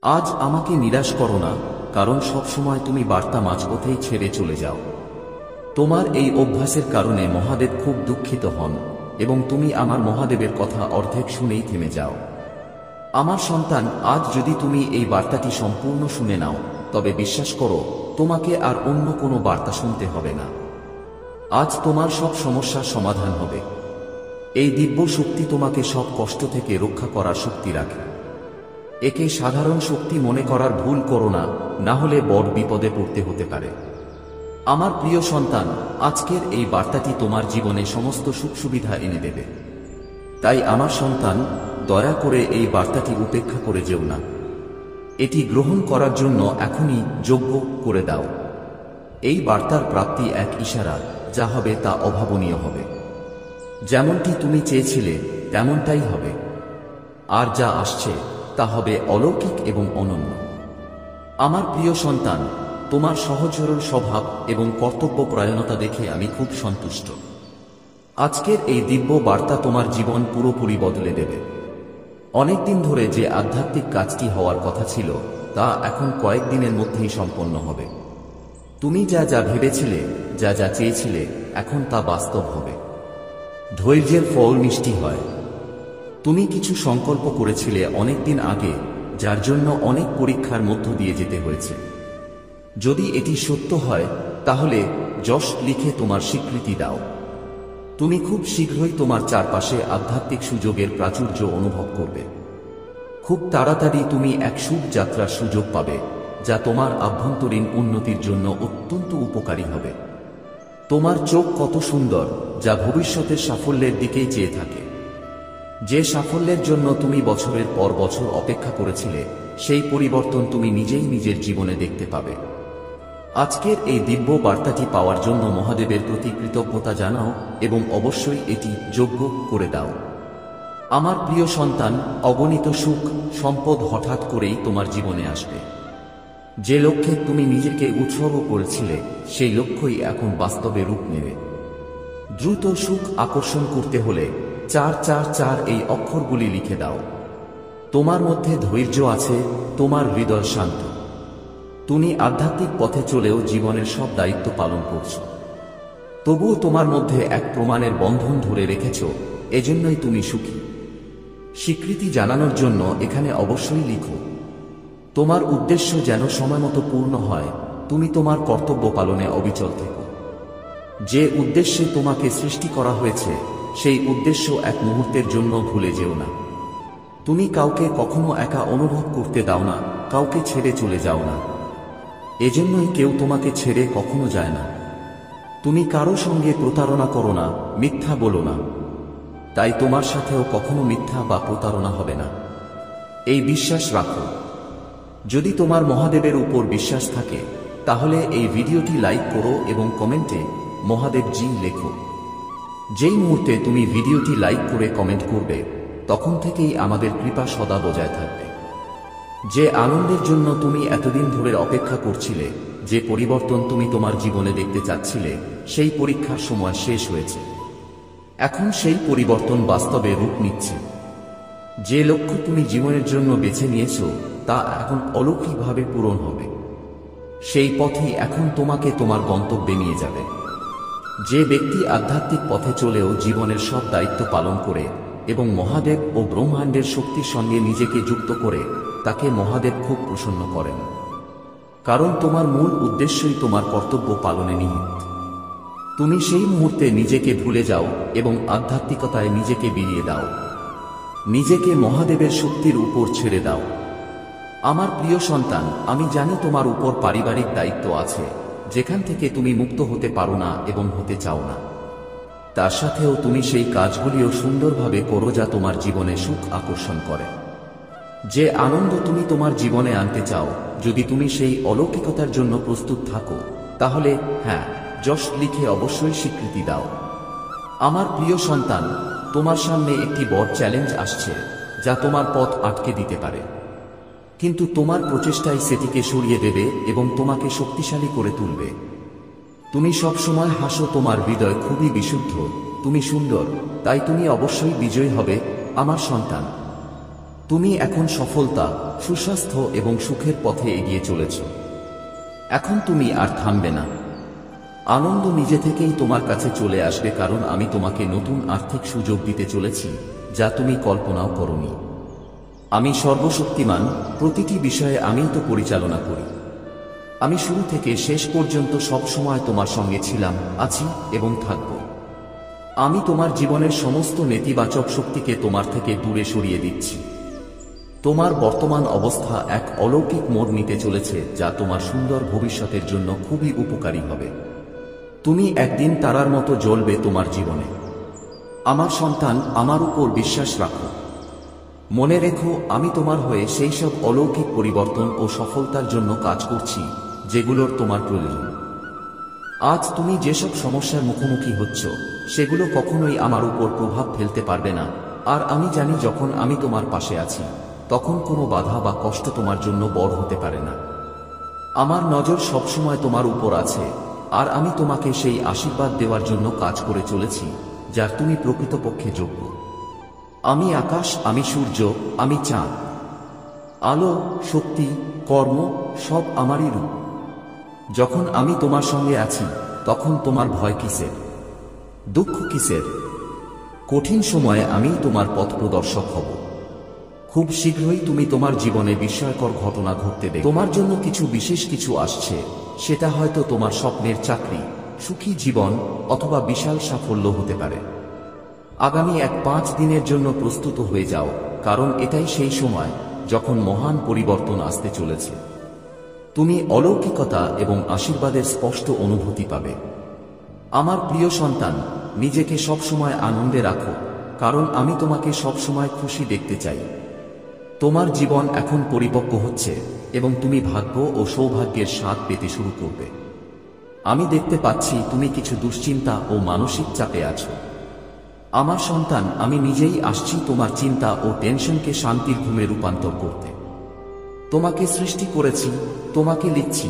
আজ আমাকে নিরাশ করো না, কারণ সব সময় তুমি বার্তা মাঝপথেই ছেড়ে চলে যাও। তোমার এই অভ্যাসের কারণে মহাদেব খুব দুঃখিত হন এবং তুমি আমার মহাদেবের কথা অর্ধেক শুনেই থেমে যাও। আমার সন্তান, আজ যদি তুমি এই বার্তাটি সম্পূর্ণ শুনে নাও, তবে বিশ্বাস করো, তোমাকে আর অন্য কোনো বার্তা শুনতে হবে না। আজ তোমার সব সমস্যার সমাধান হবে। এই দিব্য শক্তি তোমাকে সব কষ্ট থেকে রক্ষা করার শক্তি রাখে। একে সাধারণ শক্তি মনে করার ভুল করো না, না হলে বড় বিপদে পড়তে হতে পারে। আমার প্রিয় সন্তান, আজকের এই বার্তাটি তোমার জীবনে সমস্ত সুখ সুবিধা এনে দেবে। তাই আমার সন্তান, দয়া করে এই বার্তাটি উপেক্ষা করে যেও না। এটি গ্রহণ করার জন্য এখনই যোগ্য করে দাও। এই বার্তার প্রাপ্তি এক ইশারা, যা হবে তা অভাবনীয় হবে। যেমনটি তুমি চেয়েছিলে তেমনটাই হবে। আর যা আসছে তা হবে অলৌকিক এবং অনন্য। আমার প্রিয় সন্তান, তোমার সহজ সরল স্বভাব এবং কর্তব্যপরায়ণতা দেখে আমি খুব সন্তুষ্ট। আজকের এই দিব্য বার্তা তোমার জীবন পুরোপুরি বদলে দেবে। অনেকদিন ধরে যে আধ্যাত্মিক কাজটি হওয়ার কথা ছিল, তা এখন কয়েকদিনের মধ্যেই সম্পন্ন হবে। তুমি যা যা ভেবেছিলে, যা যা চেয়েছিলে, এখন তা বাস্তব হবে। ধৈর্যের ফল মিষ্টি হয়। তুমি কিছু সংকল্প করেছিলে অনেকদিন আগে, যার জন্য অনেক পরীক্ষার মধ্য দিয়ে যেতে হয়েছে। যদি এটি সত্য হয়, তাহলে যশ লিখে তোমার স্বীকৃতি দাও। তুমি খুব শীঘ্রই তোমার চারপাশে আধ্যাত্মিক সুযোগের প্রাচুর্য অনুভব করবে। খুব তাড়াতাড়ি তুমি এক শুভ যাত্রার সুযোগ পাবে, যা তোমার আভ্যন্তরীণ উন্নতির জন্য অত্যন্ত উপকারী হবে। তোমার চোখ কত সুন্দর, যা ভবিষ্যতের সাফল্যের দিকেই চেয়ে থাকে। যে সাফল্যের জন্য তুমি বছরের পর বছর অপেক্ষা করেছিলে, সেই পরিবর্তন তুমি নিজেই নিজের জীবনে দেখতে পাবে। আজকের এই দিব্য বার্তাটি পাওয়ার জন্য মহাদেবের প্রতি কৃতজ্ঞতা জানাও এবং অবশ্যই এটি যোগ্য করে দাও। আমার প্রিয় সন্তান, অগণিত সুখ সম্পদ হঠাৎ করেই তোমার জীবনে আসবে। যে লক্ষ্যে তুমি নিজেকে উৎসর্গ করেছিলে, সেই লক্ষ্যই এখন বাস্তবে রূপ নেবে। দ্রুত সুখ আকর্ষণ করতে হলে 444 এই অক্ষরগুলি লিখে দাও। তোমার মধ্যে ধৈর্য আছে, তোমার হৃদয় শান্ত। তুমি আধ্যাত্মিক পথে চলেও জীবনের সব দায়িত্ব পালন করছো। তবুও তোমার মধ্যে এক প্রমাণের বন্ধন ধরে রেখেছ, এজন্যই তুমি সুখী। স্বীকৃতি জানানোর জন্য এখানে অবশ্যই লিখো। তোমার উদ্দেশ্য যেন সময়মতো পূর্ণ হয়, তুমি তোমার কর্তব্য পালনে অবিচল থেকো। যে উদ্দেশ্যে তোমাকে সৃষ্টি করা হয়েছে, সেই উদ্দেশ্য এক মুহূর্তের জন্য ভুলে যেও না। তুমি কাউকে কখনো একা অনুভব করতে দাও না, কাউকে ছেড়ে চলে যাও না। এজন্যই কেউ তোমাকে ছেড়ে কখনো যায় না। তুমি কারো সঙ্গে প্রতারণা করো না, মিথ্যা বলো না। তাই তোমার সাথেও কখনো মিথ্যা বা প্রতারণা হবে না। এই বিশ্বাস রাখো। যদি তোমার মহাদেবের উপর বিশ্বাস থাকে, তাহলে এই ভিডিওটি লাইক করো এবং কমেন্টে মহাদেব জি লেখো। যেই মুহূর্তে তুমি ভিডিওটি লাইক করে কমেন্ট করবে, তখন থেকেই আমাদের কৃপা সদা বজায় থাকবে। যে আনন্দের জন্য তুমি এতদিন ধরে অপেক্ষা করছিলে, যে পরিবর্তন তুমি তোমার জীবনে দেখতে চাচ্ছিলে, সেই পরীক্ষার সময় শেষ হয়েছে। এখন সেই পরিবর্তন বাস্তবে রূপ নিচ্ছে। যে লক্ষ্য তুমি জীবনের জন্য বেছে নিয়েছো, তা এখন অলৌকিকভাবে পূরণ হবে। সেই পথই এখন তোমাকে তোমার গন্তব্যে নিয়ে যাবে। যে ব্যক্তি আধ্যাত্মিক পথে চলেও জীবনের সব দায়িত্ব পালন করে এবং মহাদেব ও ব্রহ্মাণ্ডের শক্তির সঙ্গে নিজেকে যুক্ত করে, তাকে মহাদেব খুব প্রসন্ন করেন। কারণ তোমার মূল উদ্দেশ্যই তোমার কর্তব্য পালনে নিহিত। তুমি সেই মুহূর্তে নিজেকে ভুলে যাও এবং আধ্যাত্মিকতায় নিজেকে বিলিয়ে দাও। নিজেকে মহাদেবের শক্তির উপর ছেড়ে দাও। আমার প্রিয় সন্তান, আমি জানি তোমার উপর পারিবারিক দায়িত্ব আছে, যেখান থেকে তুমি মুক্ত হতে পারো না এবং হতে চাও না। তার সাথেও তুমি সেই কাজগুলিও সুন্দরভাবে করো, যা তোমার জীবনে সুখ আকর্ষণ করে। যে আনন্দ তুমি তোমার জীবনে আনতে চাও, যদি তুমি সেই অলৌকিকতার জন্য প্রস্তুত থাকো, তাহলে হ্যাঁ যশ লিখে অবশ্যই স্বীকৃতি দাও। আমার প্রিয় সন্তান, তোমার সামনে একটি বড় চ্যালেঞ্জ আসছে, যা তোমার পথ আটকে দিতে পারে। কিন্তু তোমার প্রচেষ্টাই সেটিকে সরিয়ে দেবে এবং তোমাকে শক্তিশালী করে তুলবে। তুমি সব সময় হাসো, তোমার হৃদয় খুবই বিশুদ্ধ, তুমি সুন্দর, তাই তুমি অবশ্যই বিজয়ী হবে আমার সন্তান। তুমি এখন সফলতা, সুস্বাস্থ্য এবং সুখের পথে এগিয়ে চলেছ। এখন তুমি আর থামবে না। আনন্দ নিজে থেকেই তোমার কাছে চলে আসবে, কারণ আমি তোমাকে নতুন আর্থিক সুযোগ দিতে চলেছি যা তুমি কল্পনাও করোনি। আমি সর্বশক্তিমান, প্রতিটি বিষয়ে আমিই তো পরিচালনা করি। আমি শুরু থেকে শেষ পর্যন্ত সব সময় তোমার সঙ্গে ছিলাম, আছি এবং থাকব। আমি তোমার জীবনের সমস্ত নেতিবাচক শক্তিকে তোমার থেকে দূরে সরিয়ে দিচ্ছি। তোমার বর্তমান অবস্থা এক অলৌকিক মোড় নিতে চলেছে যা তোমার সুন্দর ভবিষ্যতের জন্য খুবই উপকারী হবে। তুমি একদিন তারার মতো জ্বলবে তোমার জীবনে। আমার সন্তান, আমার উপর বিশ্বাস রাখো। মনে রেখো, আমি তোমার হয়ে সেই সব অলৌকিক পরিবর্তন ও সফলতার জন্য কাজ করছি যেগুলোর তোমার প্রয়োজন। আজ তুমি যেসব সমস্যার মুখোমুখি হচ্ছ সেগুলো কখনোই আমার উপর প্রভাব ফেলতে পারবে না। আর আমি জানি, যখন আমি তোমার পাশে আছি তখন কোনো বাধা বা কষ্ট তোমার জন্য বড় হতে পারে না। আমার নজর সবসময় তোমার উপর আছে, আর আমি তোমাকে সেই আশীর্বাদ দেওয়ার জন্য কাজ করে চলেছি যার তুমি প্রকৃতপক্ষে যোগ্য। আমি আকাশ, আমি সূর্য, আমি চাঁদ। আলো, শক্তি, কর্ম সব আমারই রূপ। যখন আমি তোমার সঙ্গে আছি তখন তোমার ভয় কিসের, দুঃখ কিসের? কঠিন সময়ে আমি তোমার পথ প্রদর্শক হব। খুব শীঘ্রই তুমি তোমার জীবনে বিস্ময়কর ঘটনা ঘটতে দেখবে। তোমার জন্য কিছু বিশেষ কিছু আসছে, সেটা হয়তো তোমার স্বপ্নের চাকরি, সুখী জীবন অথবা বিশাল সাফল্য হতে পারে। আগামী 5 দিনের জন্য প্রস্তুত হয়ে যাও, কারণ এটাই সেই সময় যখন মহান পরিবর্তন আসতে চলেছে। তুমি অলৌকিকতা এবং আশীর্বাদের স্পষ্ট অনুভূতি পাবে। আমার প্রিয় সন্তান, নিজেকে সবসময় আনন্দে রাখো, কারণ আমি তোমাকে সবসময় খুশি দেখতে চাই। তোমার জীবন এখন পরিপক্ব হচ্ছে এবং তুমি ভাগ্য ও সৌভাগ্যের স্বাদ পেতে শুরু করবে। আমি দেখতে পাচ্ছি তুমি কিছু দুশ্চিন্তা ও মানসিক চাপে আছো। আমার সন্তান, আমি নিজেই আসছি তোমার চিন্তা ও টেনশনকে শান্তির ঘুমে রূপান্তর করতে। তোমাকে সৃষ্টি করেছি, তোমাকে লিখছি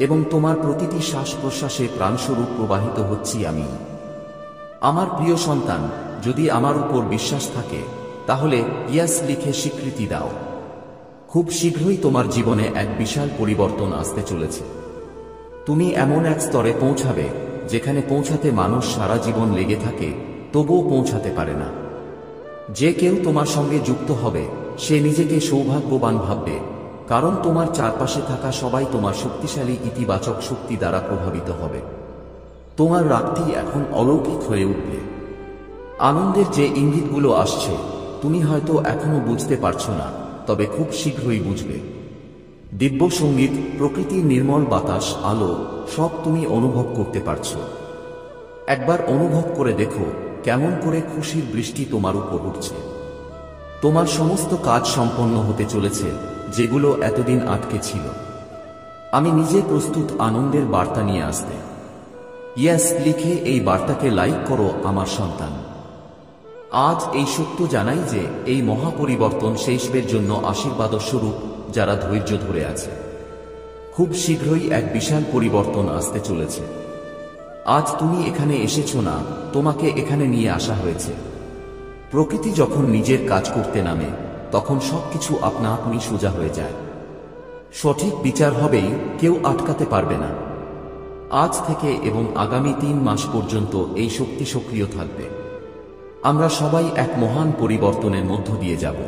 এবং তোমার প্রতিটি শ্বাস প্রশ্বাসে প্রাণস্বরূপ প্রবাহিত হচ্ছি আমি। আমার প্রিয় সন্তান, যদি আমার উপর বিশ্বাস থাকে তাহলে ইয়াস লিখে স্বীকৃতি দাও। খুব শীঘ্রই তোমার জীবনে এক বিশাল পরিবর্তন আসতে চলেছে। তুমি এমন এক স্তরে পৌঁছাবে যেখানে পৌঁছাতে মানুষ সারা জীবন লেগে থাকে, তবুও পৌঁছাতে পারে না। যে কেউ তোমার সঙ্গে যুক্ত হবে সে নিজেকে সৌভাগ্যবান ভাববে, কারণ তোমার চারপাশে থাকা সবাই তোমার শক্তিশালী ইতিবাচক শক্তি দ্বারা প্রভাবিত হবে। তোমার রাতটি এখন অলৌকিক হয়ে উঠবে। আনন্দের যে ইঙ্গিতগুলো আসছে তুমি হয়তো এখনো বুঝতে পারছো না, তবে খুব শীঘ্রই বুঝবে। দিব্য সঙ্গীত, প্রকৃতির নির্মল বাতাস, আলো সব তুমি অনুভব করতে পারছো। একবার অনুভব করে দেখো কেমন করে খুশির বৃষ্টি তোমার উপর উঠছে। তোমার সমস্ত কাজ সম্পন্ন হতে চলেছে যেগুলো এতদিন আটকে ছিল। আমি নিজে প্রস্তুত আনন্দের বার্তা নিয়ে আসতে। ইয়াস লিখে এই বার্তাকে লাইক করো আমার সন্তান। আজ এই সত্য জানাই যে এই মহাপরিবর্তন শেষবের জন্য আশীর্বাদস্বরূপ যারা ধৈর্য ধরে আছে। খুব শীঘ্রই এক বিশাল পরিবর্তন আসতে চলেছে। আজ তুমি এখানে এসেছো না, তোমাকে এখানে নিয়ে আসা হয়েছে। প্রকৃতি যখন নিজের কাজ করতে নামে তখন সবকিছু আপনা আপনি সোজা হয়ে যায়। সঠিক বিচার হবেই, কেউ আটকাতে পারবে না। আজ থেকে এবং আগামী 3 মাস পর্যন্ত এই শক্তি সক্রিয় থাকবে। আমরা সবাই এক মহান পরিবর্তনের মধ্য দিয়ে যাব।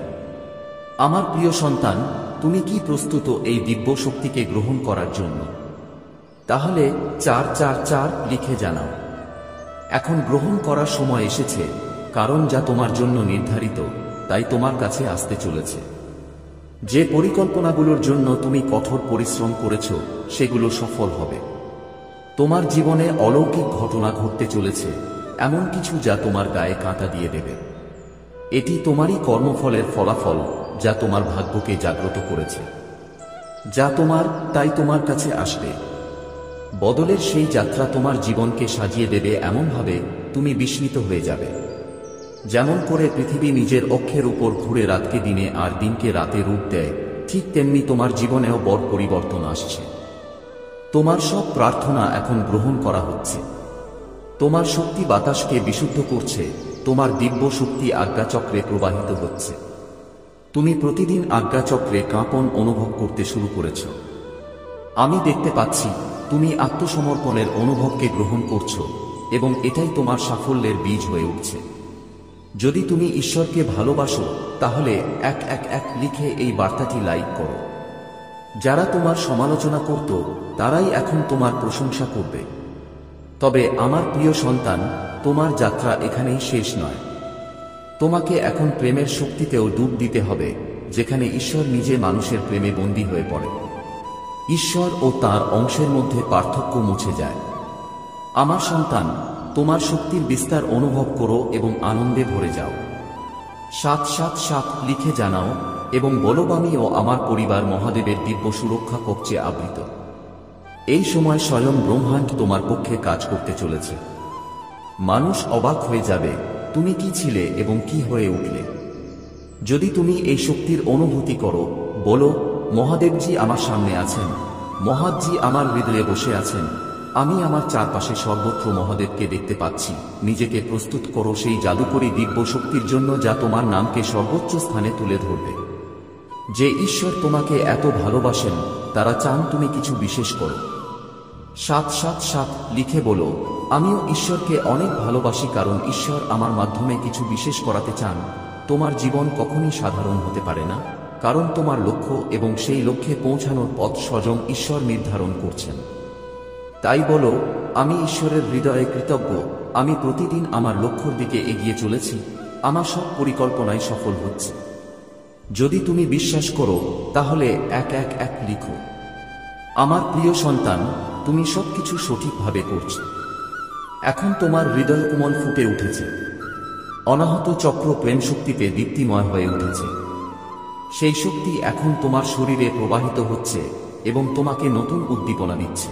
আমার প্রিয় সন্তান, তুমি কি প্রস্তুত এই দিব্য শক্তিকে গ্রহণ করার জন্য? তাহলে 444 লিখে জানাও। এখন গ্রহণ করার সময় এসেছে, কারণ যা তোমার জন্য নির্ধারিত তাই তোমার কাছে আসতে চলেছে। যে পরিকল্পনাগুলোর জন্য তুমি কঠোর পরিশ্রম করেছ সেগুলো সফল হবে। তোমার জীবনে অলৌকিক ঘটনা ঘটতে চলেছে, এমন কিছু যা তোমার গায়ে কাঁটা দিয়ে দেবে। এটি তোমারই কর্মফলের ফলাফল যা তোমার ভাগ্যকে জাগ্রত করেছে। যা তোমার তাই তোমার কাছে আসবে। বদলের সেই যাত্রা তোমার জীবনকে সাজিয়ে দেবে এমনভাবে তুমি বিস্মিত হয়ে যাবে। যেমন করে পৃথিবী নিজের অক্ষের উপর ঘুরে রাতকে দিনে আর দিনকে রাতে রূপ দেয়, ঠিক তেমনি তোমার জীবনেও বড় পরিবর্তন আসছে। তোমার সব প্রার্থনা এখন গ্রহণ করা হচ্ছে। তোমার শক্তি বাতাসকে বিশুদ্ধ করছে, তোমার দিব্য শক্তি আজ্ঞাচক্রে প্রবাহিত হচ্ছে। তুমি প্রতিদিন আজ্ঞাচক্রে কাঁপন অনুভব করতে শুরু করেছ। আমি দেখতে পাচ্ছি তুমি আত্মসমর্পণের অনুভবকে গ্রহণ করছো এবং এটাই তোমার সাফল্যের বীজ হয়ে উঠছে। যদি তুমি ঈশ্বরকে ভালোবাসো তাহলে 111 লিখে এই বার্তাটি লাইক করো। যারা তোমার সমালোচনা করত তারাই এখন তোমার প্রশংসা করবে। তবে আমার প্রিয় সন্তান, তোমার যাত্রা এখানেই শেষ নয়। তোমাকে এখন প্রেমের শক্তিতেও ডুব দিতে হবে, যেখানে ঈশ্বর নিজে মানুষের প্রেমে বন্দী হয়ে পড়ে। ঈশ্বর ও তার অংশের মধ্যে পার্থক্য মুছে যায়। আমার সন্তান, তোমার শক্তির বিস্তার অনুভব করো এবং আনন্দে ভরে যাও। 777 লিখে জানাও এবং বলো, আমি ও আমার পরিবার মহাদেবের দিব্য সুরক্ষা কবচে আবৃত। এই সময় স্বয়ং ব্রহ্মাণ্ড তোমার পক্ষে কাজ করতে চলেছে। মানুষ অবাক হয়ে যাবে তুমি কি ছিলে এবং কি হয়ে উঠলে। যদি তুমি এই শক্তির অনুভূতি করো, বলো, মহাদেবজি আমার সামনে আছেন, মহাদজি আমার হৃদয়ে বসে আছেন, আমি আমার চারপাশে সর্বত্র মহাদেবকে দেখতে পাচ্ছি। নিজেকে প্রস্তুত করো সেই জাদুকরী দিব্য শক্তির জন্য যা তোমার নামকে সর্বোচ্চ স্থানে তুলে ধরবে। যে ঈশ্বর তোমাকে এত ভালোবাসেন, তারা চান তুমি কিছু বিশেষ করো। 777 লিখে বলো, আমিও ঈশ্বরকে অনেক ভালোবাসি, কারণ ঈশ্বর আমার মাধ্যমে কিছু বিশেষ করাতে চান। তোমার জীবন কখনই সাধারণ হতে পারে না, কারণ তোমার লক্ষ্য এবং সেই লক্ষ্যে পৌঁছানোর পথ স্বয়ং ঈশ্বর নির্ধারণ করছেন। তাই বলো, আমি ঈশ্বরের হৃদয়ে কৃতজ্ঞ, আমি প্রতিদিন আমার লক্ষ্যের দিকে এগিয়ে চলেছি, আমার সব পরিকল্পনাই সফল হচ্ছে। যদি তুমি বিশ্বাস করো তাহলে 111 লিখো। আমার প্রিয় সন্তান, তুমি সবকিছু সঠিকভাবে করছো। এখন তোমার হৃদয় কোমল ফুটে উঠেছে। অনাহত চক্র প্রেম শক্তিতে দীপ্তিময় হয়ে উঠেছে। সেই শক্তি এখন তোমার শরীরে প্রবাহিত হচ্ছে এবং তোমাকে নতুন উদ্দীপনা দিচ্ছে।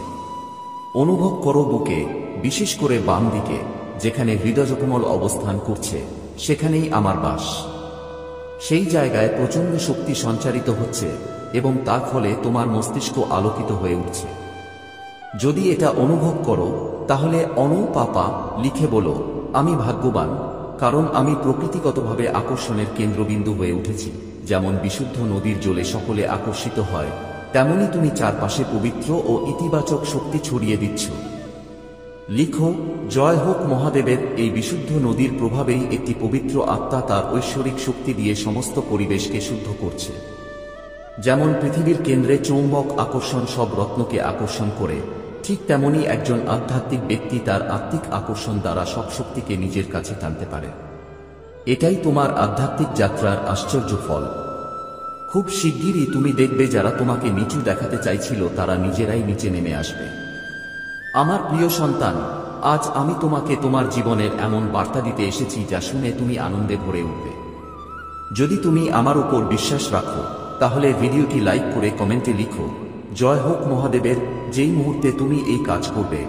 অনুভব করো বুকে, বিশেষ করে বাম দিকে, যেখানে হৃদয়কোমল অবস্থান করছে, সেখানেই আমার বাস। সেই জায়গায় প্রচণ্ড শক্তি সঞ্চারিত হচ্ছে এবং তার ফলে তোমার মস্তিষ্ক আলোকিত হয়ে উঠছে। যদি এটা অনুভব করো তাহলে পাপা লিখে বলো, আমি ভাগ্যবান, কারণ আমি প্রকৃতিগতভাবে আকর্ষণের কেন্দ্রবিন্দু হয়ে উঠেছি। যেমন বিশুদ্ধ নদীর জলে সকলে আকর্ষিত হয়, তেমনি তুমি চারপাশে পবিত্র ও ইতিবাচক শক্তি ছড়িয়ে দিচ্ছ। লিখো, জয় হোক মহাদেবের। এই বিশুদ্ধ নদীর প্রভাবেই একটি পবিত্র আত্মা তার ঐশ্বরিক শক্তি দিয়ে সমস্ত পরিবেশকে শুদ্ধ করছে। যেমন পৃথিবীর কেন্দ্রে চৌম্বক আকর্ষণ সব রত্নকে আকর্ষণ করে, ঠিক তেমনি একজন আধ্যাত্মিক ব্যক্তি তার আত্মিক আকর্ষণ দ্বারা সব শক্তিকে নিজের কাছে টানতে পারে। এটাই তোমার আধ্যাত্মিক যাত্রার আশ্চর্য ফল। খুব শিগগিরই তুমি দেখবে যারা তোমাকে নিচু দেখাতে চাইছিল তারা নিজেরাই নিচে নেমে আসবে। আমার প্রিয় সন্তান, আজ আমি তোমাকে তোমার জীবনের এমন বার্তা দিতে এসেছি যা শুনে তুমি আনন্দে ভরে উঠবে। যদি তুমি আমার উপর বিশ্বাস রাখো তাহলে ভিডিওটি লাইক করে কমেন্টে লিখো, জয় হোক মহাদেবের। যেই মুহূর্তে তুমি এই কাজ করবে,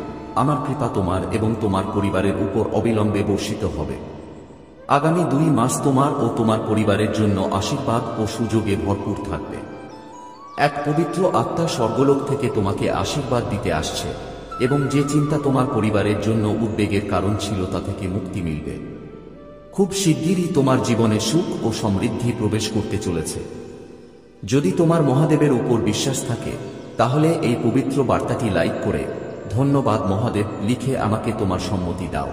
আমার কৃপা তোমার এবং তোমার পরিবারের উপর অবিলম্বে বর্ষিত হবে। আগামী 2 মাস তোমার ও তোমার পরিবারের জন্য আশীর্বাদ ও সুযোগে ভরপুর থাকবে। এক পবিত্র আত্মা স্বর্গলোক থেকে তোমাকে আশীর্বাদ দিতে আসছে এবং যে চিন্তা তোমার পরিবারের জন্য উদ্বেগের কারণ ছিল তা থেকে মুক্তি মিলবে। খুব শিগগিরই তোমার জীবনে সুখ ও সমৃদ্ধি প্রবেশ করতে চলেছে। যদি তোমার মহাদেবের উপর বিশ্বাস থাকে তাহলে এই পবিত্র বার্তাটি লাইক করে ধন্যবাদ মহাদেব লিখে আমাকে তোমার সম্মতি দাও।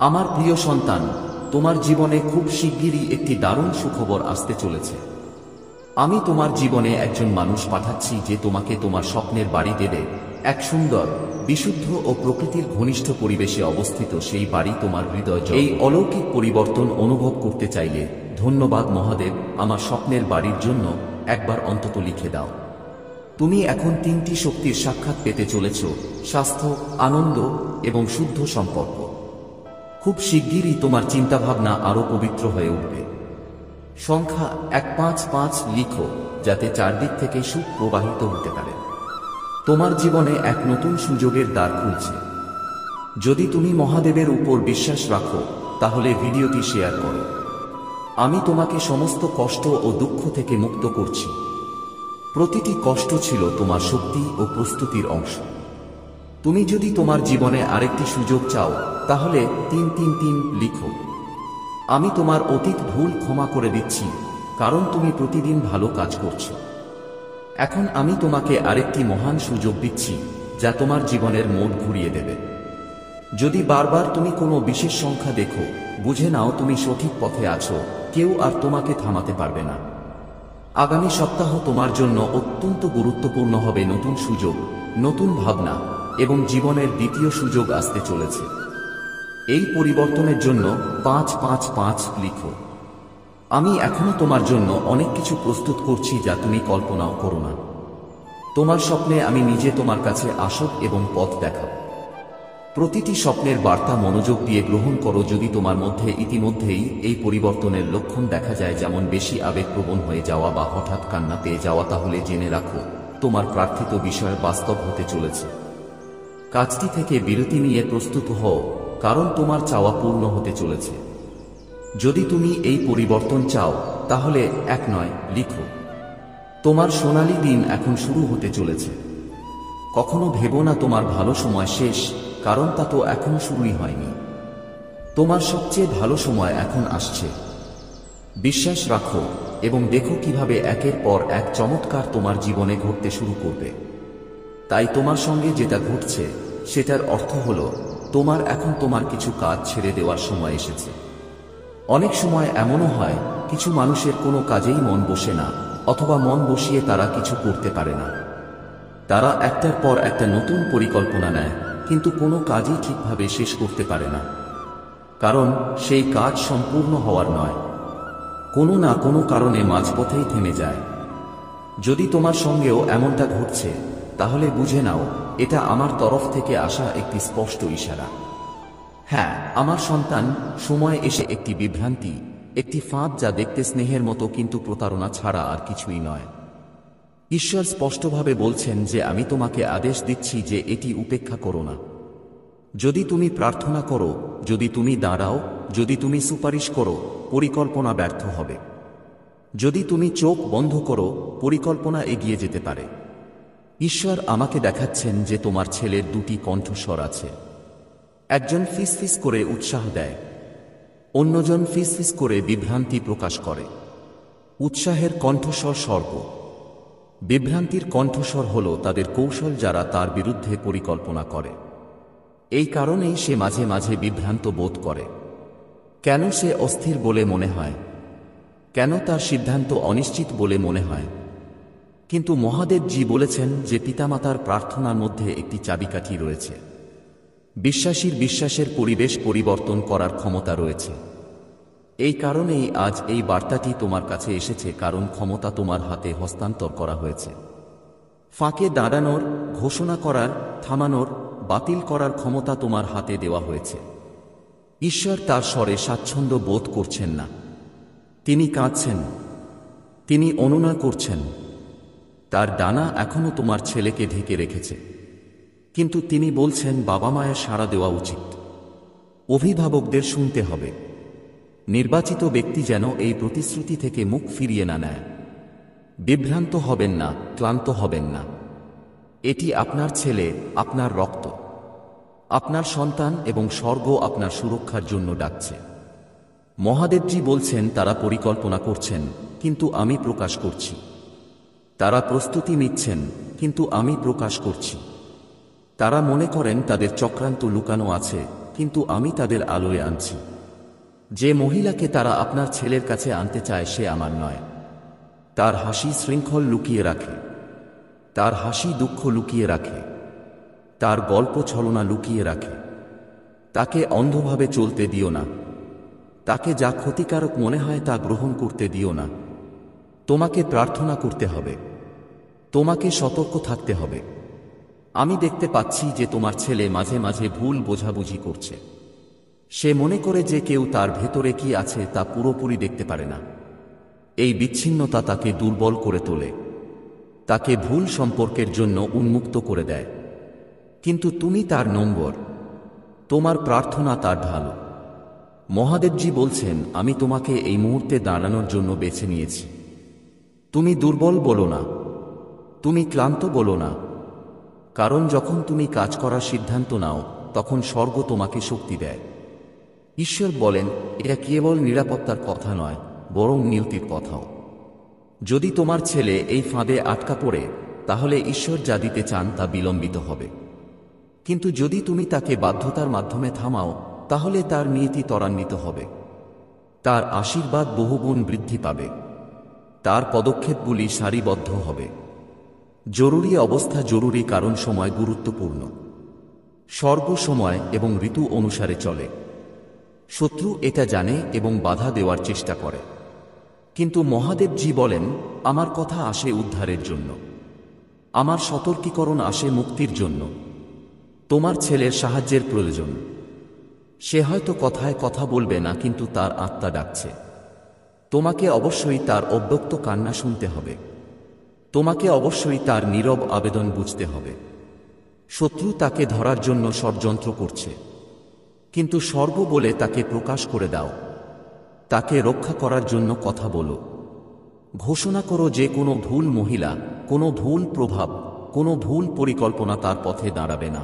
আমার প্রিয় সন্তান, তোমার জীবনে খুব শিগগিরই একটি দারুণ সুখবর আসতে চলেছে। আমি তোমার জীবনে একজন মানুষ পাঠাচ্ছি যে তোমাকে তোমার স্বপ্নের বাড়ি দেবে। এক সুন্দর, বিশুদ্ধ ও প্রকৃতির ঘনিষ্ঠ পরিবেশে অবস্থিত সেই বাড়ি তোমার হৃদয়। এই অলৌকিক পরিবর্তন অনুভব করতে চাইলে ধন্যবাদ মহাদেব, আমার স্বপ্নের বাড়ির জন্য একবার অন্তত লিখে দাও। তুমি এখন 3টি শক্তির সাক্ষাৎ পেতে চলেছ: স্বাস্থ্য, আনন্দ এবং শুদ্ধ সম্পর্ক। খুব শিগগিরই তোমার চিন্তাভাবনা আরও পবিত্র হয়ে উঠবে। সংখ্যা 155 লিখো, যাতে চারদিক থেকে সুখ প্রবাহিত হতে পারে। তোমার জীবনে এক নতুন সুযোগের দ্বার খুলছে। যদি তুমি মহাদেবের উপর বিশ্বাস রাখো তাহলে ভিডিওটি শেয়ার করো। আমি তোমাকে সমস্ত কষ্ট ও দুঃখ থেকে মুক্ত করছি। প্রতিটি কষ্ট ছিল তোমার শক্তি ও প্রস্তুতির অংশ। তুমি যদি তোমার জীবনে আরেকটি সুযোগ চাও তাহলে 333 লিখো। আমি তোমার অতীত ভুল ক্ষমা করে দিচ্ছি কারণ তুমি প্রতিদিন ভালো কাজ করছো। এখন আমি তোমাকে আরেকটি মহান সুযোগ দিচ্ছি, যা তোমার জীবনের মোড় ঘুরিয়ে দেবে। যদি বারবার তুমি কোনো বিশেষ সংখ্যা দেখো, বুঝে নাও তুমি সঠিক পথে আছো, কেউ আর তোমাকে থামাতে পারবে না। আগামী সপ্তাহ তোমার জন্য অত্যন্ত গুরুত্বপূর্ণ হবে। নতুন সুযোগ, নতুন ভাবনা এবং জীবনের দ্বিতীয় সুযোগ আসতে চলেছে। এই পরিবর্তনের জন্য 555 লিখো। আমি এখনো তোমার জন্য অনেক কিছু প্রস্তুত করছি যা তুমি কল্পনাও করো না। তোমার স্বপ্নে আমি নিজে তোমার কাছে আসব এবং পথ দেখাব। প্রতিটি স্বপ্নের বার্তা মনোযোগ দিয়ে গ্রহণ করো। যদি তোমার মধ্যে ইতিমধ্যেই এই পরিবর্তনের লক্ষণ দেখা যায়, যেমন বেশি আবেগপ্রবণ হয়ে যাওয়া বা হঠাৎ কান্না পেয়ে যাওয়া, তাহলে জেনে রাখো তোমার প্রার্থিত বিষয় বাস্তব হতে চলেছে। কাজটি থেকে বিরতি নিয়ে প্রস্তুত হও, কারণ তোমার চাওয়া পূর্ণ হতে চলেছে। যদি তুমি এই পরিবর্তন চাও, তাহলে 1 লিখো। তোমার সোনালী দিন এখন শুরু হতে চলেছে। কখনো ভেবো না তোমার ভালো সময় শেষ, কারণ তা তো এখনো শুরুই হয়নি। তোমার সবচেয়ে ভালো সময় এখন আসছে। বিশ্বাস রাখো এবং দেখো কিভাবে একের পর এক চমৎকার তোমার জীবনে ঘটতে শুরু করবে। তাই তোমার সঙ্গে যেটা ঘটছে সেটার অর্থ হলো তোমার এখন তোমার কিছু কাজ ছেড়ে দেওয়ার সময় এসেছে। অনেক সময় এমনও হয় কিছু মানুষের কোনো কাজেই মন বসে না, অথবা মন বসিয়ে তারা কিছু করতে পারে না। তারা একটার পর একটা নতুন পরিকল্পনা নেয়, কিন্তু কোনো কাজই ঠিকভাবে শেষ করতে পারে না, কারণ সেই কাজ সম্পূর্ণ হওয়ার নয়, কোনো না কোনো কারণে মাঝপথেই থেমে যায়। যদি তোমার সঙ্গেও এমনটা ঘটছে, তাহলে বুঝে নাও এটা আমার তরফ থেকে আসা একটি স্পষ্ট ইশারা। হ্যাঁ, আমার সন্তান, সময় এসে একটি বিভ্রান্তি, একটি ফাঁদ যা দেখতে স্নেহের মতো কিন্তু প্রতারণা ছাড়া আর কিছুই নয়। ঈশ্বর স্পষ্টভাবে বলছেন যে আমি তোমাকে আদেশ দিচ্ছি যে এটি উপেক্ষা করো না। যদি তুমি প্রার্থনা করো, যদি তুমি দাঁড়াও, যদি তুমি সুপারিশ করো, পরিকল্পনা ব্যর্থ হবে। যদি তুমি চোখ বন্ধ করো, পরিকল্পনা এগিয়ে যেতে পারে। ঈশ্বর আমাকে দেখাচ্ছেন যে তোমার ছেলের দুটি কণ্ঠস্বর আছে। একজন ফিসফিস করে উৎসাহ দেয়, অন্যজন ফিসফিস করে বিভ্রান্তি প্রকাশ করে। উৎসাহের কণ্ঠস্বর স্বর্গ, বিভ্রান্তির কণ্ঠস্বর হল তাদের কৌশল, যারা তার বিরুদ্ধে পরিকল্পনা করে। এই কারণেই সে মাঝে মাঝে বিভ্রান্ত বোধ করে। কেন সে অস্থির বলে মনে হয়? কেন তার সিদ্ধান্ত অনিশ্চিত বলে মনে হয়? কিন্তু মহাদেবজি বলেছেন যে পিতামাতার প্রার্থনার মধ্যে একটি চাবিকাঠি রয়েছে। বিশ্বাসীর বিশ্বাসের পরিবেশ পরিবর্তন করার ক্ষমতা রয়েছে। এই কারণেই আজ এই বার্তাটি তোমার কাছে এসেছে, কারণ ক্ষমতা তোমার হাতে হস্তান্তর করা হয়েছে। ফাঁকে দাঁড়ানোর, ঘোষণা করার, থামানোর, বাতিল করার ক্ষমতা তোমার হাতে দেওয়া হয়েছে। ঈশ্বর তার স্বরে স্বাচ্ছন্দ্য বোধ করছেন না। তিনি কাঁদছেন, তিনি অনুনয় করছেন। তার ডানা এখনো তোমার ছেলেকে ঢেকে রেখেছে, কিন্তু তিনি বলছেন বাবা মায়ের সাড়া দেওয়া উচিত। অভিভাবকদের শুনতে হবে। নির্বাচিত ব্যক্তি যেন এই প্রতিশ্রুতি থেকে মুখ ফিরিয়ে না নেয়। বিভ্রান্ত হবেন না, ক্লান্ত হবেন না। এটি আপনার ছেলে, আপনার রক্ত, আপনার সন্তান, এবং স্বর্গ আপনার সুরক্ষার জন্য ডাকছে। মহাদেবজি বলছেন তারা পরিকল্পনা করছেন, কিন্তু আমি প্রকাশ করছি। তারা প্রস্তুতি নিচ্ছেন, কিন্তু আমি প্রকাশ করছি। তারা মনে করেন তাদের চক্রান্ত লুকানো আছে, কিন্তু আমি তাদের আলোয় আনছি। যে মহিলাকে তারা আপনার ছেলের কাছে আনতে চায় সে আমার নয়। তার হাসি শৃঙ্খল লুকিয়ে রাখে, তার হাসি দুঃখ লুকিয়ে রাখে, তার গল্প ছলনা লুকিয়ে রাখে। তাকে অন্ধভাবে চলতে দিও না। তাকে যা ক্ষতিকারক মনে হয় তা গ্রহণ করতে দিও না। তোমাকে প্রার্থনা করতে হবে, তোমাকে সতর্ক থাকতে হবে। আমি দেখতে পাচ্ছি যে তোমার ছেলে মাঝে মাঝে ভুল বোঝাবুঝি করছে। সে মনে করে যে কেউ তার ভেতরে কি আছে তা পুরোপুরি দেখতে পারে না। এই বিচ্ছিন্নতা তাকে দুর্বল করে তোলে, তাকে ভুল সম্পর্কের জন্য উন্মুক্ত করে দেয়। কিন্তু তুমি তার নম্বর, তোমার প্রার্থনা তার ঢাল। মহাদেবজি বলছেন আমি তোমাকে এই মুহূর্তে দাঁড়ানোর জন্য বেছে নিয়েছি। তুমি দুর্বল বলো না, তুমি ক্লান্ত বলো না, কারণ যখন তুমি কাজ করার সিদ্ধান্ত নাও তখন স্বর্গ তোমাকে শক্তি দেয়। ঈশ্বর বলেন এটা কেবল নিরাপত্তার কথা নয়, বরং নিয়তির কথাও। যদি তোমার ছেলে এই ফাঁদে আটকা পড়ে, তাহলে ঈশ্বর যা দিতে চান তা বিলম্বিত হবে। কিন্তু যদি তুমি তাকে বাধ্যতার মাধ্যমে থামাও, তাহলে তার নিয়তি ত্বরান্বিত হবে। তার আশীর্বাদ বহুগুণ বৃদ্ধি পাবে। তার পদক্ষেপগুলি সারিবদ্ধ হবে। জরুরি অবস্থা জরুরি কারণ সময় গুরুত্বপূর্ণ। স্বর্গ সময় এবং ঋতু অনুসারে চলে। শত্রু এটা জানে এবং বাধা দেওয়ার চেষ্টা করে। কিন্তু মহাদেবজি বলেন, আমার কথা আসে উদ্ধারের জন্য, আমার সতর্কীকরণ আসে মুক্তির জন্য। তোমার ছেলের সাহায্যের প্রয়োজন। সে হয়তো কথায় কথা বলবে না, কিন্তু তার আত্মা ডাকছে। তোমাকে অবশ্যই তার অব্যক্ত কান্না শুনতে হবে। তোমাকে অবশ্যই তার নীরব আবেদন বুঝতে হবে। শত্রু তাকে ধরার জন্য ষড়যন্ত্র করছে, কিন্তু স্বর্গ বলে তাকে প্রকাশ করে দাও। তাকে রক্ষা করার জন্য কথা বলো। ঘোষণা করো যে কোনো ভুল মহিলা, কোনো ভুল প্রভাব, কোনো ভুল পরিকল্পনা তার পথে দাঁড়াবে না।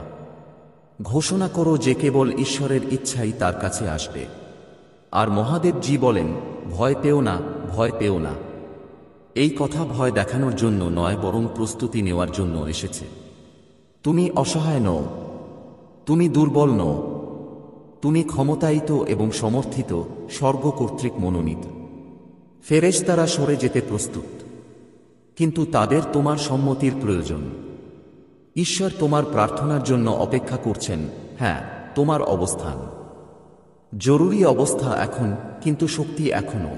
ঘোষণা করো যে কেবল ঈশ্বরের ইচ্ছাই তার কাছে আসবে। আর মহাদেবজি বলেন, ভয় পেও না, ভয় পেও না। এই কথা ভয় দেখানোর জন্য নয়, বরং প্রস্তুতি নেওয়ার জন্য এসেছে। তুমি অসহায় নও, তুমি দুর্বল নও, তুমি ক্ষমতায়িত এবং সমর্থিত, স্বর্গ কর্তৃক মনোনীত। ফেরেশতারা সরে যেতে প্রস্তুত, কিন্তু তাদের তোমার সম্মতির প্রয়োজন। ঈশ্বর তোমার প্রার্থনার জন্য অপেক্ষা করছেন। হ্যাঁ, তোমার অবস্থান জরুরি অবস্থা এখন, কিন্তু শক্তি এখনো।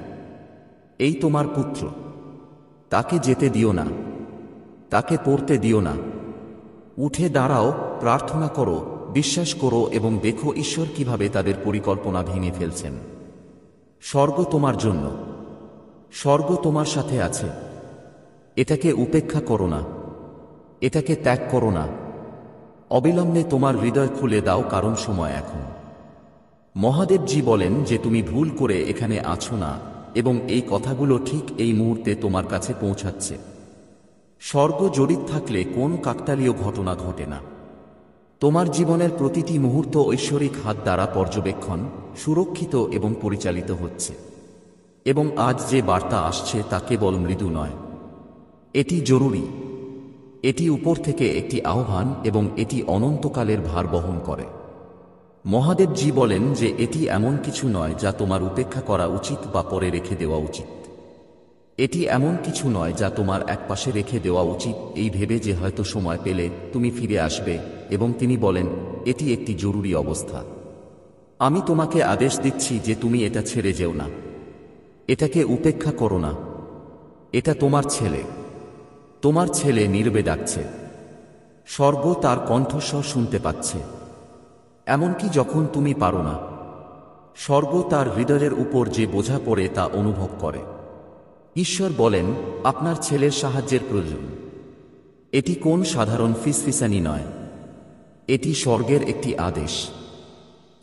এই তোমার পুত্র। তাকে যেতে দিও না, তাকে পড়তে দিও না। উঠে দাঁড়াও, প্রার্থনা করো, বিশ্বাস করো এবং দেখো ঈশ্বর কিভাবে তাদের পরিকল্পনা ভেঙে ফেলছেন। স্বর্গ তোমার জন্য, স্বর্গ তোমার সাথে আছে। এটাকে উপেক্ষা করো না, এটাকে ত্যাগ করো না। অবিলম্বে তোমার হৃদয় খুলে দাও, কারণ সময় এখন। মহাদেবজি বলেন যে তুমি ভুল করে এখানে আছো না, এবং এই কথাগুলো ঠিক এই মুহূর্তে তোমার কাছে পৌঁছাচ্ছে। স্বর্গ জড়িত থাকলে কোন কাকতালীয় ঘটনা ঘটে না। তোমার জীবনের প্রতিটি মুহূর্ত ঐশ্বরিক হাত দ্বারা পর্যবেক্ষণ, সুরক্ষিত এবং পরিচালিত হচ্ছে। এবং আজ যে বার্তা আসছে তা কেবল মৃদু নয়, এটি জরুরি। এটি উপর থেকে একটি আহ্বান এবং এটি অনন্তকালের ভার বহন করে। মহাদেবজি বলেন যে এটি এমন কিছু নয় যা তোমার উপেক্ষা করা উচিত বা পরে রেখে দেওয়া উচিত। এটি এমন কিছু নয় যা তোমার একপাশে রেখে দেওয়া উচিত এই ভেবে যে হয়তো সময় পেলে তুমি ফিরে আসবে। এবং তিনি বলেন, এটি একটি জরুরি অবস্থা। আমি তোমাকে আদেশ দিচ্ছি যে তুমি এটা ছেড়ে যেও না। এটাকে উপেক্ষা করো না। এটা তোমার ছেলে। তোমার ছেলে নীরবে ডাকছে। স্বর্গ তার কণ্ঠস্বর শুনতে পাচ্ছে, এমনকি যখন তুমি পারো না। স্বর্গ তার হৃদয়ের উপর যে বোঝা পড়ে তা অনুভব করে। ঈশ্বর বলেন, আপনার ছেলের সাহায্যের প্রয়োজন। এটি কোন সাধারণ ফিসফিসানি নয়, এটি স্বর্গের একটি আদেশ।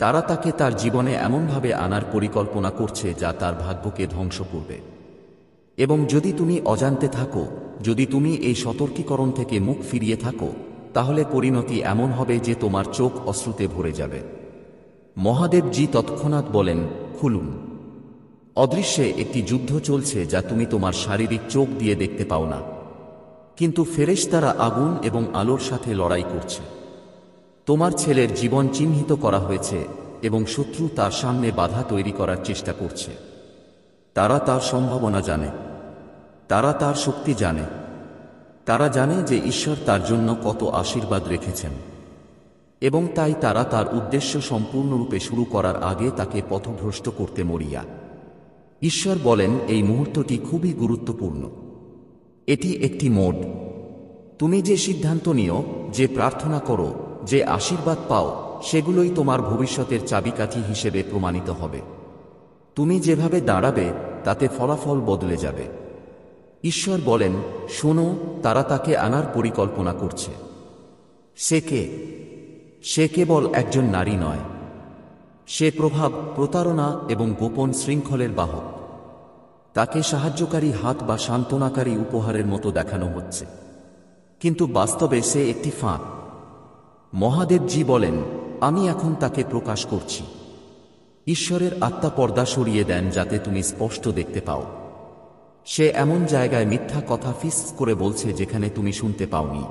তারা তাকে তার জীবনে এমনভাবে আনার পরিকল্পনা করছে যা তার ভাগ্যকে ধ্বংস করবে। এবং যদি তুমি অজান্তে থাকো, যদি তুমি এই সতর্কীকরণ থেকে মুখ ফিরিয়ে থাকো, তাহলে পরিণতি এমন হবে যে তোমার চোখ অশ্রুতে ভরে যাবে। মহাদেবজি তৎক্ষণাৎ বলেন, খুলুন। অদৃশ্যে একটি যুদ্ধ চলছে যা তুমি তোমার শারীরিক চোখ দিয়ে দেখতে পাও না, কিন্তু ফেরেশতারা আগুন এবং আলোর সাথে লড়াই করছে। তোমার ছেলের জীবন চিহ্নিত করা হয়েছে এবং শত্রু তার সামনে বাধা তৈরি করার চেষ্টা করছে। তারা তার সম্ভাবনা জানে, তারা তার শক্তি জানে, তারা জানে যে ঈশ্বর তার জন্য কত আশীর্বাদ রেখেছেন, এবং তাই তারা তার উদ্দেশ্য সম্পূর্ণরূপে শুরু করার আগে তাকে পথভ্রষ্ট করতে মরিয়া। ঈশ্বর বলেন, এই মুহূর্তটি খুবই গুরুত্বপূর্ণ। এটি একটি মোড। তুমি যে সিদ্ধান্ত নিও, যে প্রার্থনা করো, যে আশীর্বাদ পাও, সেগুলোই তোমার ভবিষ্যতের চাবিকাঠি হিসেবে প্রমাণিত হবে। তুমি যেভাবে দাঁড়াবে তাতে ফলাফল বদলে যাবে। ঈশ্বর বলেন, শোনো, তারা তাকে আনার পরিকল্পনা করছে। সে কে? সে কেবল একজন নারী নয়, সে প্রভাব, প্রতারণা এবং গোপন শৃঙ্খলের বাহক। তাকে সাহায্যকারী হাত বা সান্ত্বনাকারী উপহারের মতো দেখানো হচ্ছে, কিন্তু বাস্তবে সে একটি ফাঁদ। মহাদেবজি বলেন, আমি এখন তাকে প্রকাশ করছি। ঈশ্বরের আত্মা পর্দা সরিয়ে দেন যাতে তুমি স্পষ্ট দেখতে পাও। সে এমন জায়গায় মিথ্যা কথা ফিস করে বলছে যেখানে তুমি শুনতে পাওনি।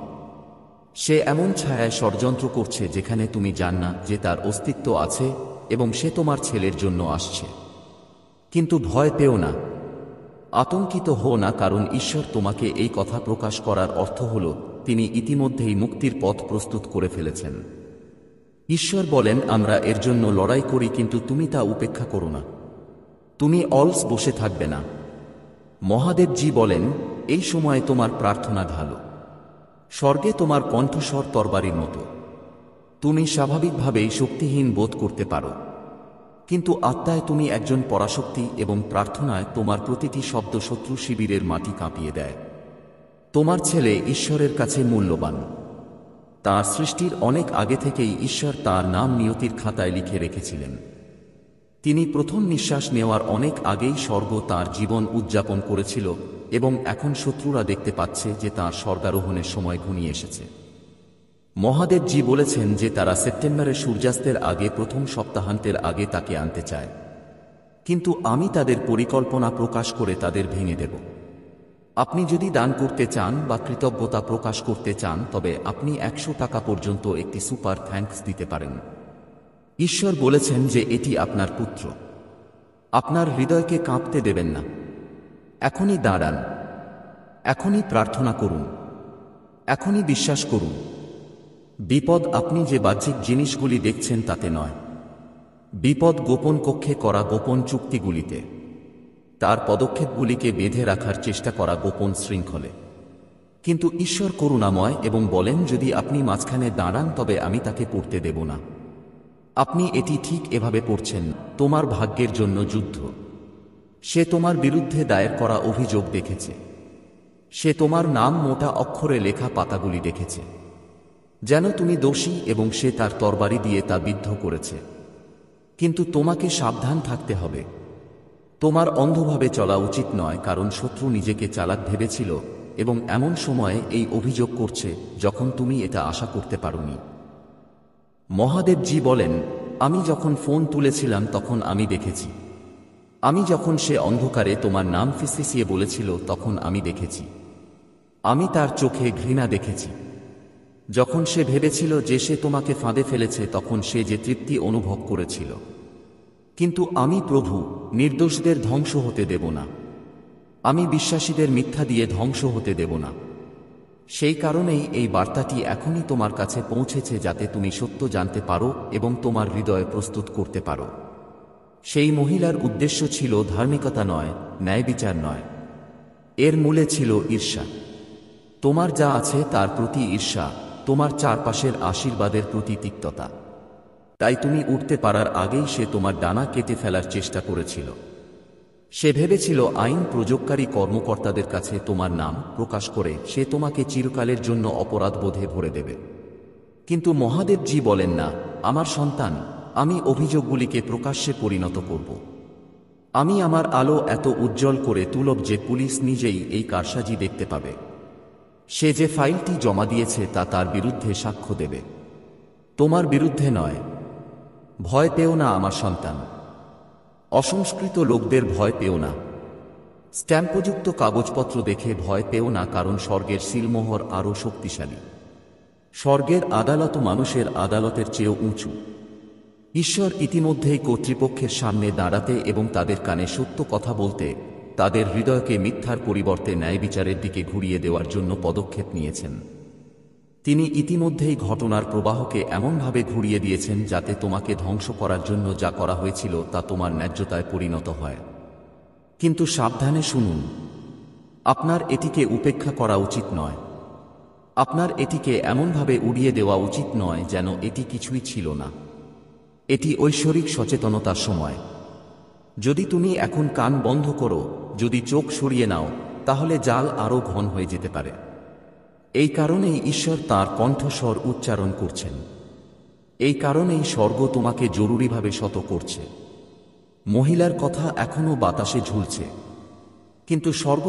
সে এমন ছায়ায় ষড়যন্ত্র করছে যেখানে তুমি জান না যে তার অস্তিত্ব আছে, এবং সে তোমার ছেলের জন্য আসছে। কিন্তু ভয় পেও না, আতঙ্কিত হও না, কারণ ঈশ্বর তোমাকে এই কথা প্রকাশ করার অর্থ হল তিনি ইতিমধ্যেই মুক্তির পথ প্রস্তুত করে ফেলেছেন। ঈশ্বর বলেন, আমরা এর জন্য লড়াই করি, কিন্তু তুমি তা উপেক্ষা করো না। তুমি অলস বসে থাকবে না। মহাদেবজি বলেন, এই সময়ে তোমার প্রার্থনা ঢালো। স্বর্গে তোমার কণ্ঠস্বর তরবারির মতো। তুমি স্বাভাবিকভাবেই শক্তিহীন বোধ করতে পারো, কিন্তু আত্মায় তুমি একজন পরাশক্তি, এবং প্রার্থনায় তোমার প্রতিটি শব্দ শত্রু শিবিরের মাটি কাঁপিয়ে দেয়। তোমার ছেলে ঈশ্বরের কাছে মূল্যবান। তাঁর সৃষ্টির অনেক আগে থেকেই ঈশ্বর তাঁর নাম নিয়তির খাতায় লিখে রেখেছিলেন। তিনি প্রথম নিঃশ্বাস নেওয়ার অনেক আগেই স্বর্গ তাঁর জীবন উদযাপন করেছিল, এবং এখন শত্রুরা দেখতে পাচ্ছে যে তাঁর স্বর্গারোহণের সময় ঘনিয়ে এসেছে। মহাদেবজি বলেছেন যে তারা সেপ্টেম্বরের সূর্যাস্তের আগে, প্রথম সপ্তাহান্তের আগে তাকে আনতে চায়, কিন্তু আমি তাদের পরিকল্পনা প্রকাশ করে তাদের ভেঙে দেব। আপনি যদি দান করতে চান বা কৃতজ্ঞতা প্রকাশ করতে চান, তবে আপনি 100 টাকা পর্যন্ত একটি সুপার থ্যাঙ্কস দিতে পারেন। ঈশ্বর বলেছেন যে এটি আপনার পুত্র। আপনার হৃদয়কে কাঁপতে দেবেন না। এখনই দাঁড়ান, এখনই প্রার্থনা করুন, এখনই বিশ্বাস করুন। বিপদ আপনি যে বাহ্যিক জিনিসগুলি দেখছেন তাতে নয়। বিপদ গোপন কক্ষে করা গোপন চুক্তিগুলিতে, তার পদক্ষেপগুলিকে বেঁধে রাখার চেষ্টা করা গোপন শৃঙ্খলে। কিন্তু ঈশ্বর করুণাময় এবং বলেন, যদি আপনি মাঝখানে দাঁড়ান তবে আমি তাকে পড়তে দেব না। আপনি এটি ঠিক এভাবে পড়ছেন, তোমার ভাগ্যের জন্য যুদ্ধ। সে তোমার বিরুদ্ধে দায়ের করা অভিযোগ দেখেছে। সে তোমার নাম মোটা অক্ষরে লেখা পাতাগুলি দেখেছে, যেন তুমি দোষী, এবং সে তার তরবারি দিয়ে তা বিদ্ধ করেছে। কিন্তু তোমাকে সাবধান থাকতে হবে। তোমার অন্ধভাবে চলা উচিত নয়, কারণ শত্রু নিজেকে চালাক ভেবেছিল, এবং এমন সময়ে এই অভিযোগ করছে যখন তুমি এটা আশা করতে পারোনি। মহাদেবজি বলেন, আমি যখন ফোন তুলেছিলাম তখন আমি দেখেছি। আমি যখন সে অন্ধকারে তোমার নাম ফিসফিসিয়ে বলেছিল তখন আমি দেখেছি। আমি তার চোখে ঘৃণা দেখেছি। যখন সে ভেবেছিল যে সে তোমাকে ফাঁদে ফেলেছে, তখন সে যে তৃপ্তি অনুভব করেছিল। কিন্তু আমি প্রভু, নির্দোষদের ধ্বংস হতে দেব না। আমি বিশ্বাসীদের মিথ্যা দিয়ে ধ্বংস হতে দেব না। সেই কারণেই এই বার্তাটি এখনই তোমার কাছে পৌঁছেছে, যাতে তুমি সত্য জানতে পারো এবং তোমার হৃদয় প্রস্তুত করতে পারো। সেই মহিলার উদ্দেশ্য ছিল ধার্মিকতা নয়, ন্যায়বিচার নয়। এর মূলে ছিল ঈর্ষা। তোমার যা আছে তার প্রতি ঈর্ষা, তোমার চারপাশের আশীর্বাদের প্রতি তিক্ততা। তাই তুমি উঠতে পারার আগেই সে তোমার ডানা কেটে ফেলার চেষ্টা করেছিল। সে ভেবেছিল আইন প্রয়োগকারী কর্মকর্তাদের কাছে তোমার নাম প্রকাশ করে সে তোমাকে চিরকালের জন্য অপরাধবোধে ভরে দেবে। কিন্তু মহাদেবজি বলেন, না, আমার সন্তান, আমি অভিযোগগুলিকে প্রকাশ্যে পরিণত করব। আমি আমার আলো এত উজ্জ্বল করে তুলব যে পুলিশ নিজেই এই কারসাজি দেখতে পাবে। সে যে ফাইলটি জমা দিয়েছে তা তার বিরুদ্ধে সাক্ষ্য দেবে, তোমার বিরুদ্ধে নয়। ভয় পেও না আমার সন্তান। অসংস্কৃত লোকদের ভয় পেও না। স্ট্যাম্পযুক্ত কাগজপত্র দেখে ভয় পেও না, কারণ স্বর্গের সিলমোহর আরও শক্তিশালী। স্বর্গের আদালত মানুষের আদালতের চেয়েও উঁচু। ঈশ্বর ইতিমধ্যেই কর্তৃপক্ষের সামনে দাঁড়াতে এবং তাদের কানে সত্য কথা বলতে, তাদের হৃদয়কে মিথ্যার পরিবর্তে ন্যায়বিচারের দিকে ঘুরিয়ে দেওয়ার জন্য পদক্ষেপ নিয়েছেন। তিনি ইতিমধ্যেই ঘটনার প্রবাহকে এমনভাবে ঘুরিয়ে দিয়েছেন যাতে তোমাকে ধ্বংস করার জন্য যা করা হয়েছিল তা তোমার ন্যায্যতায় পরিণত হয়। কিন্তু সাবধানে শুনুন, আপনার এটিকে উপেক্ষা করা উচিত নয়। আপনার এটিকে এমনভাবে উড়িয়ে দেওয়া উচিত নয় যেন এটি কিছুই ছিল না। এটি ঐশ্বরিক সচেতনতার সময়। যদি তুমি এখন কান বন্ধ করো, যদি চোখ সরিয়ে নাও, তাহলে জাল আরও ঘন হয়ে যেতে পারে। এই কারণেই ঈশ্বর তাঁর কণ্ঠস্বর উচ্চারণ করছেন। এই কারণেই স্বর্গ তোমাকে জরুরিভাবে শত করছে। মহিলার কথা এখনও বাতাসে ঝুলছে, কিন্তু স্বর্গ